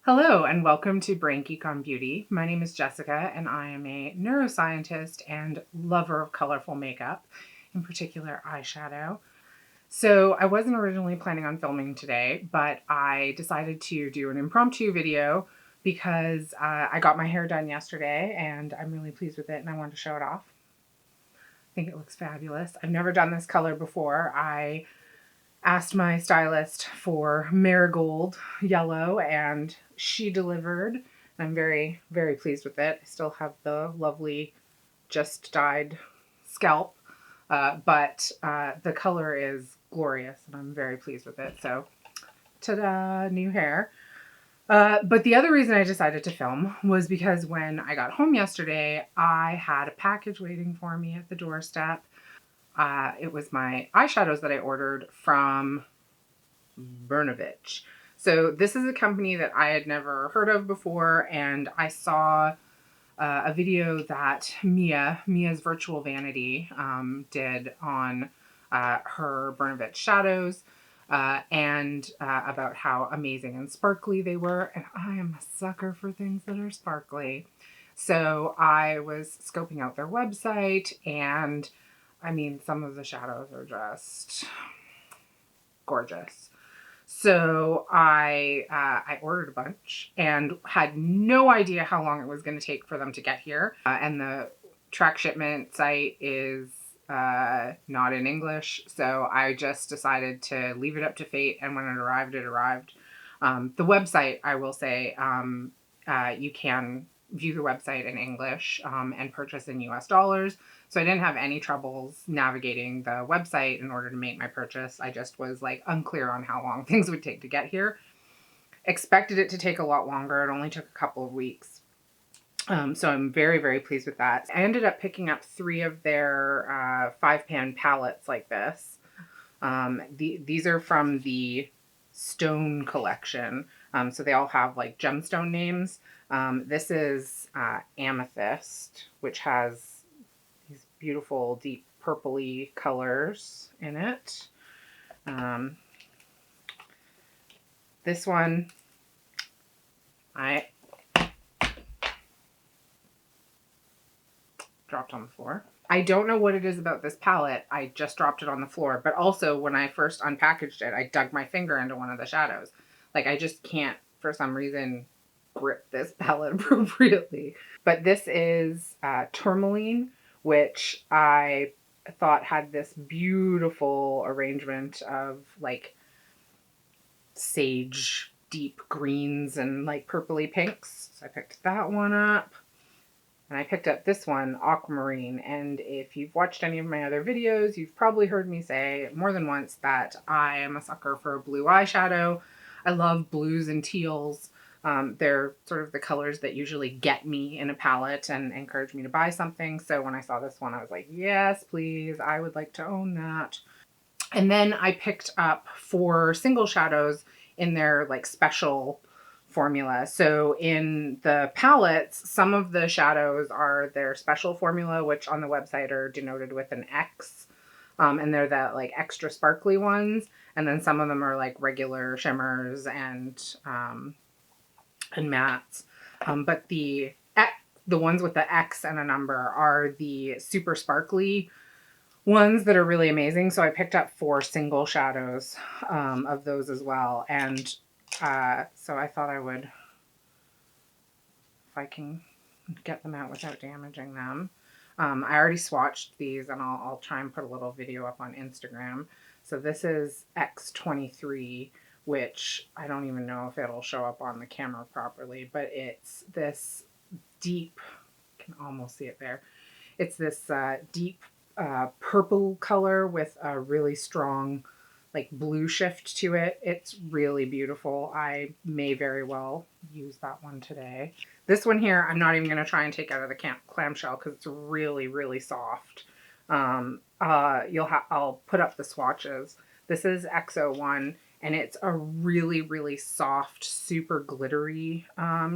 Hello and welcome to BrainGeek on Beauty. My name is Jessica and I am a neuroscientist and lover of colorful makeup, in particular eyeshadow. So I wasn't originally planning on filming today, but I decided to do an impromptu video because I got my hair done yesterday and I'm really pleased with it and I wanted to show it off. I think it looks fabulous. I've never done this color before. I asked my stylist for marigold yellow and she delivered. I'm very, very pleased with it. I still have the lovely just dyed scalp, but the color is glorious and I'm very pleased with it. So, ta-da, new hair. But the other reason I decided to film was because when I got home yesterday, I had a package waiting for me at the doorstep. It was my eyeshadows that I ordered from Bernovich. So this is a company that I had never heard of before, and I saw a video that Mia's Virtual Vanity did on her Bernovich shadows and about how amazing and sparkly they were, and I am a sucker for things that are sparkly. So I was scoping out their website, and I mean, some of the shadows are just gorgeous. So I ordered a bunch and had no idea how long it was going to take for them to get here. And the track shipment site is not in English, so I just decided to leave it up to fate. And when it arrived, it arrived. The website, I will say, you can view the website in English and purchase in US dollars. So I didn't have any troubles navigating the website in order to make my purchase. I just was like unclear on how long things would take to get here. Expected it to take a lot longer. It only took a couple of weeks. So I'm very, very pleased with that. I ended up picking up 3 of their 5-pan palettes like this. These are from the Stone collection. So they all have like gemstone names. This is Amethyst, which has these beautiful deep purpley colors in it. This one, I dropped on the floor. I don't know what it is about this palette. I just dropped it on the floor. But also, when I first unpackaged it, I dug my finger into one of the shadows. Like, I just can't, for some reason, grip this palette appropriately. But this is Tourmaline, which I thought had this beautiful arrangement of, like, sage deep greens and, like, purpley pinks. So I picked that one up. And I picked up this one, Aquamarine, and if you've watched any of my other videos, you've probably heard me say more than once that I am a sucker for a blue eyeshadow. I love blues and teals. They're sort of the colors that usually get me in a palette and encourage me to buy something. So when I saw this one, I was like, yes, please, I would like to own that. And then I picked up 4 single shadows in their like special formula. So in the palettes, some of the shadows are their special formula, which on the website are denoted with an X. And they're the like extra sparkly ones. And then some of them are like regular shimmers and mattes. But the ones with the X and a number are the super sparkly ones that are really amazing. So I picked up 4 single shadows of those as well. And so I thought I would, if I can get them out without damaging them. I already swatched these and I'll try and put a little video up on Instagram. So this is X23, which I don't even know if it'll show up on the camera properly, but it's this deep, you can almost see it there. It's this deep purple color with a really strong like blue shift to it. It's really beautiful. I may very well use that one today. This one here, I'm not even going to try and take out of the clamshell because it's really, really soft. I'll put up the swatches. This is X01 and it's a really, really soft, super glittery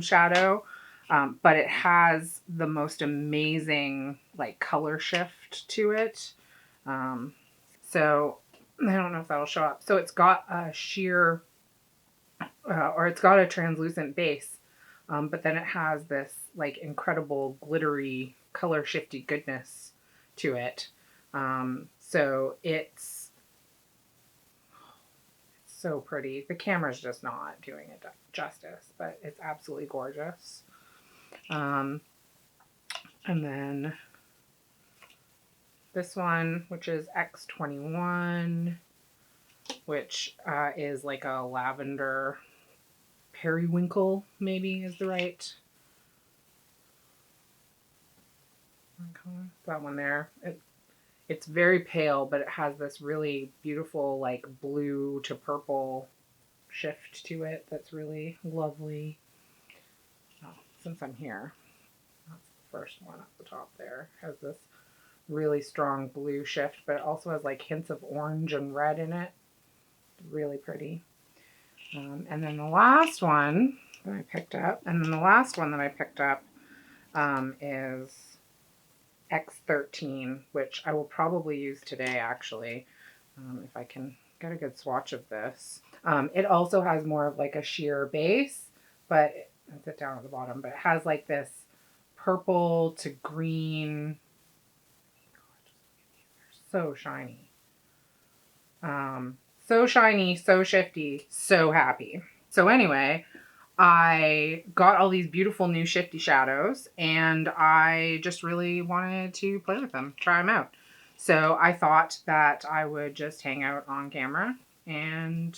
shadow. But it has the most amazing like color shift to it. So I don't know if that'll show up. So it's got a sheer or it's got a translucent base, but then it has this like incredible glittery color shifty goodness to it. So it's so pretty. The camera's just not doing it justice, but it's absolutely gorgeous. And then this one, which is X21, which is like a lavender periwinkle, maybe is the right color. That one there. It's very pale, but it has this really beautiful like blue to purple shift to it that's really lovely. Oh, since I'm here, that's the first one at the top there. Has this really strong blue shift, but it also has like hints of orange and red in it. Really pretty. And then the last one that I picked up, is X13, which I will probably use today actually, if I can get a good swatch of this. It also has more of like a sheer base, but it's it down at the bottom, but it has like this purple to green. So shiny. So shiny, so shifty, so happy. So anyway, I got all these beautiful new shifty shadows and I just really wanted to play with them, try them out. So I thought that I would just hang out on camera and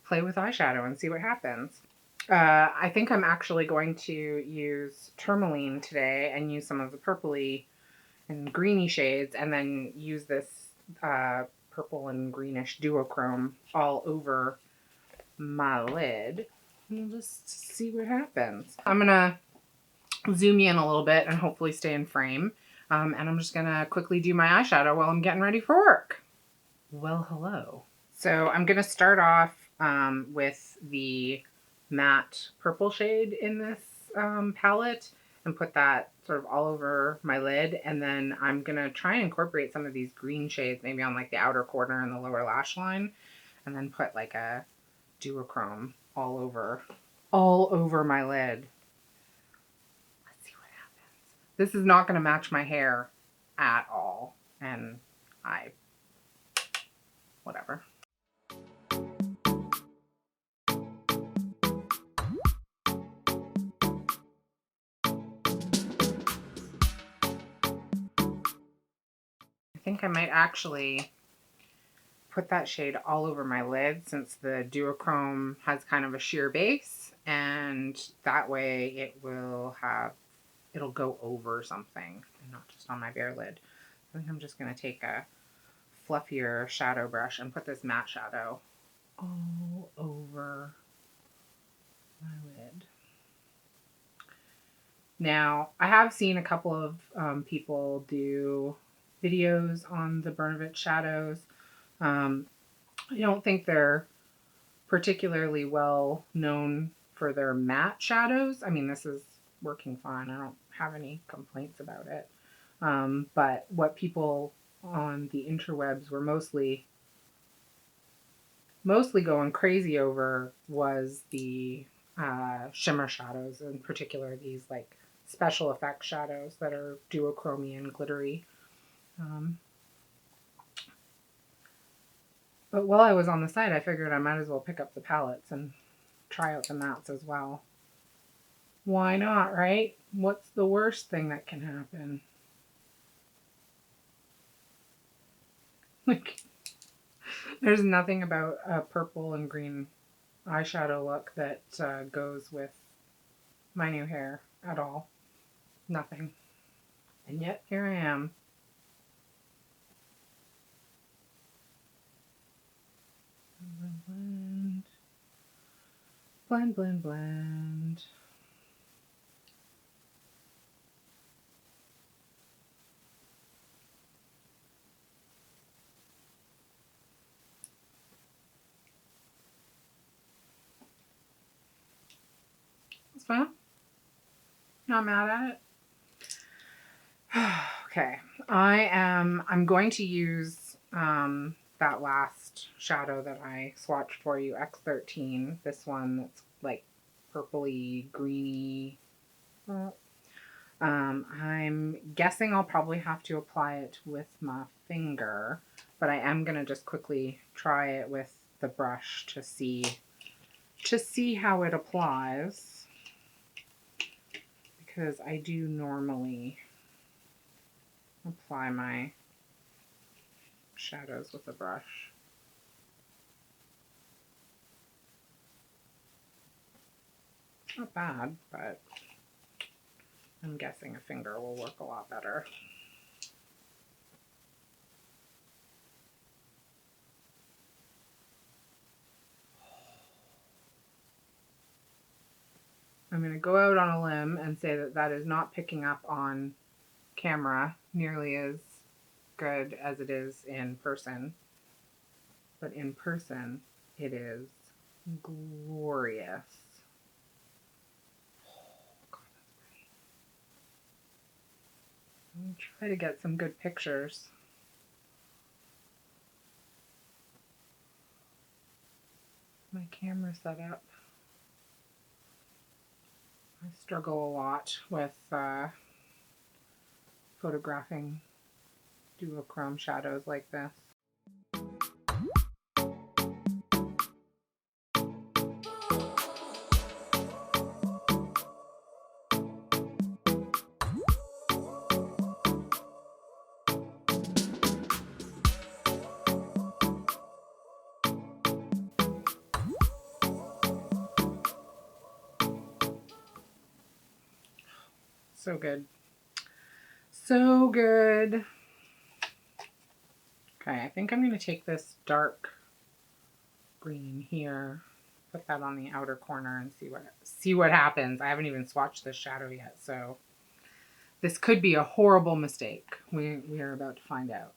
play with eyeshadow and see what happens. I think I'm actually going to use tourmaline today and use some of the purpley and greeny shades and then use this purple and greenish duochrome all over my lid. And we'll just see what happens. I'm gonna zoom you in a little bit and hopefully stay in frame. And I'm just gonna quickly do my eyeshadow while I'm getting ready for work. Well, hello. So I'm gonna start off with the matte purple shade in this palette and put that sort of all over my lid. And then I'm gonna try and incorporate some of these green shades maybe on like the outer corner and the lower lash line, and then put like a duochrome all over my lid. Let's see what happens. This is not gonna match my hair at all, and whatever. I think I might actually put that shade all over my lid since the duochrome has kind of a sheer base, and that way it'll go over something and not just on my bare lid. I think I'm just going to take a fluffier shadow brush and put this matte shadow all over my lid. Now, I have seen a couple of people do videos on the Bernovich shadows. I don't think they're particularly well known for their matte shadows. I mean, this is working fine. I don't have any complaints about it. But what people on the interwebs were mostly going crazy over was the shimmer shadows, in particular these like special effects shadows that are duochromy and glittery. But while I was on the site, I figured I might as well pick up the palettes and try out the mattes as well. Why not, right? What's the worst thing that can happen? Like, there's nothing about a purple and green eyeshadow look that goes with my new hair at all. Nothing. And yet, here I am. Blend, blend, blend, blend. It's fun. Not mad at it. Okay, I'm going to use that last shadow that I swatched for you, X13. This one that's like purpley, greeny. I'm guessing I'll probably have to apply it with my finger, but I am going to just quickly try it with the brush to see how it applies, because I do normally apply my shadows with a brush. Not bad, but I'm guessing a finger will work a lot better. I'm going to go out on a limb and say that that is not picking up on camera nearly as good as it is in person. But in person, it is glorious. Oh, God, that's pretty. I'm going to try to get some good pictures. My camera setup. I struggle a lot with photographing duochrome shadows like this. So good. So good. Okay, I think I'm going to take this dark green here, put that on the outer corner and see what happens. I haven't even swatched this shadow yet, so this could be a horrible mistake. We are about to find out.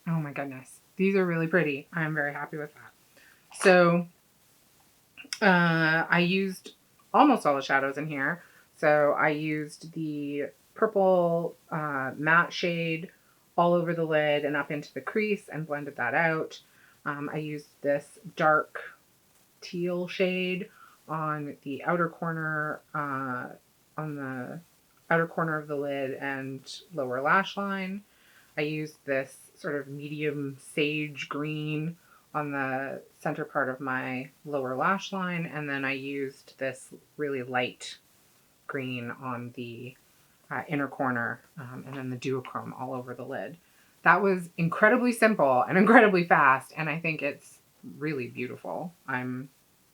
Oh my goodness. These are really pretty. I'm very happy with that. So I used almost all the shadows in here. So I used the purple matte shade all over the lid and up into the crease and blended that out. I used this dark teal shade on the outer corner, on the outer corner of the lid and lower lash line. I used this sort of medium sage green on the center part of my lower lash line, and then I used this really light green on the inner corner, and then the duochrome all over the lid. That was incredibly simple and incredibly fast, and I think it's really beautiful. I'm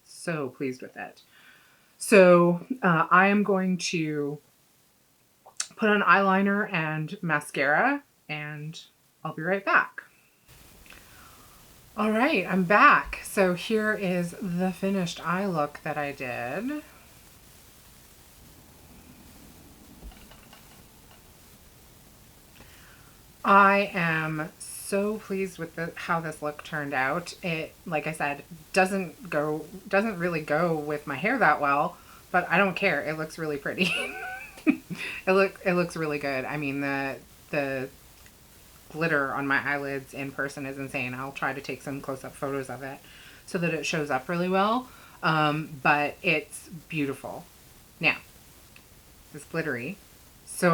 so pleased with it. So I am going to put on eyeliner and mascara, and I'll be right back. All right, I'm back. So here is the finished eye look that I did. I am so pleased with how this look turned out. It, like I said, doesn't really go with my hair that well, but I don't care. It looks really pretty. It looks really good. I mean, the glitter on my eyelids in person is insane. I'll try to take some close-up photos of it so that it shows up really well. But it's beautiful. Now, it's glittery, so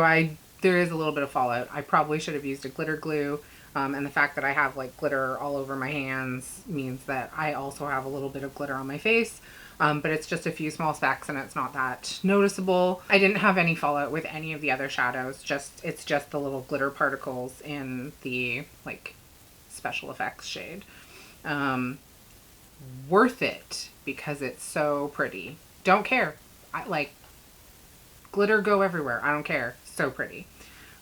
there is a little bit of fallout. I probably should have used a glitter glue. And the fact that I have like glitter all over my hands means that I also have a little bit of glitter on my face. But it's just a few small specks and it's not that noticeable. I didn't have any fallout with any of the other shadows. It's just the little glitter particles in the like special effects shade. Worth it because it's so pretty. Don't care. I like glitter, go everywhere. I don't care. So pretty.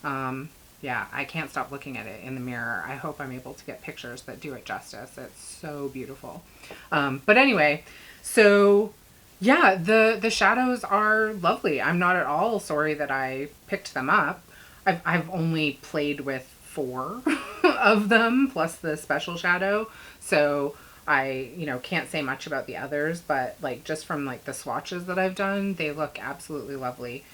Yeah, I can't stop looking at it in the mirror. I hope I'm able to get pictures that do it justice. It's so beautiful. But anyway, so yeah, the shadows are lovely. I'm not at all sorry that I picked them up. I've only played with 4 of them plus the special shadow. So I, can't say much about the others, but like just from like the swatches that I've done, they look absolutely lovely.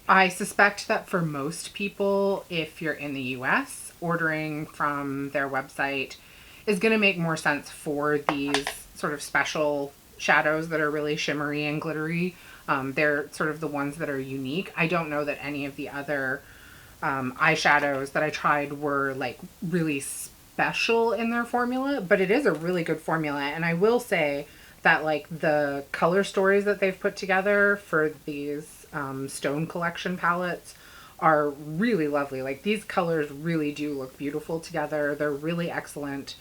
I suspect that for most people, if you're in the US, ordering from their website is going to make more sense for these sort of special shadows that are really shimmery and glittery. They're sort of the ones that are unique. I don't know that any of the other eyeshadows that I tried were like really special in their formula, but it is a really good formula. And I will say that like the color stories that they've put together for these stone collection palettes are really lovely. Like these colors really do look beautiful together. They're really excellent.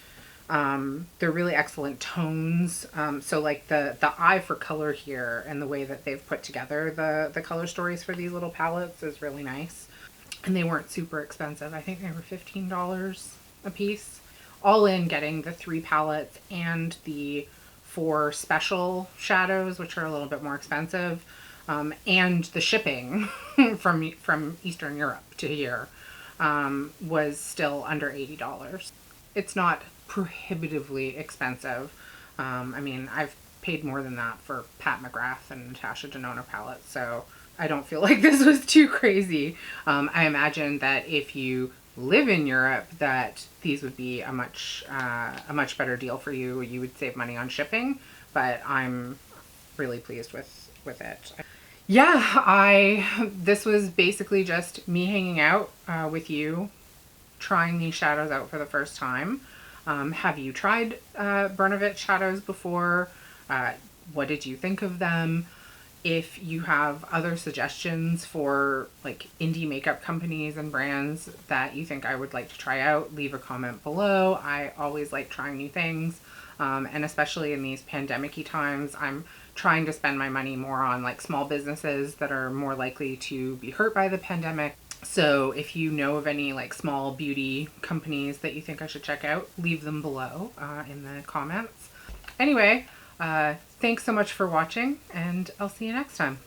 They're really excellent tones. So like the eye for color here and the way that they've put together the color stories for these little palettes is really nice. And they weren't super expensive. I think they were $15 a piece. All in getting the 3 palettes and the 4 special shadows, which are a little bit more expensive. And the shipping from Eastern Europe to here was still under $80. It's not prohibitively expensive. I mean, I've paid more than that for Pat McGrath and Natasha Denona palettes, so I don't feel like this was too crazy. I imagine that if you live in Europe, that these would be a much better deal for you. You would save money on shipping, but I'm really pleased with it. Yeah, this was basically just me hanging out with you, trying these shadows out for the first time. Have you tried Bernovich shadows before? What did you think of them? If you have other suggestions for like indie makeup companies and brands that you think I would like to try out, leave a comment below. I always like trying new things. And especially in these pandemic-y times, I'm trying to spend my money more on like small businesses that are more likely to be hurt by the pandemic. So if you know of any like small beauty companies that you think I should check out, leave them below in the comments. Anyway, thanks so much for watching, and I'll see you next time.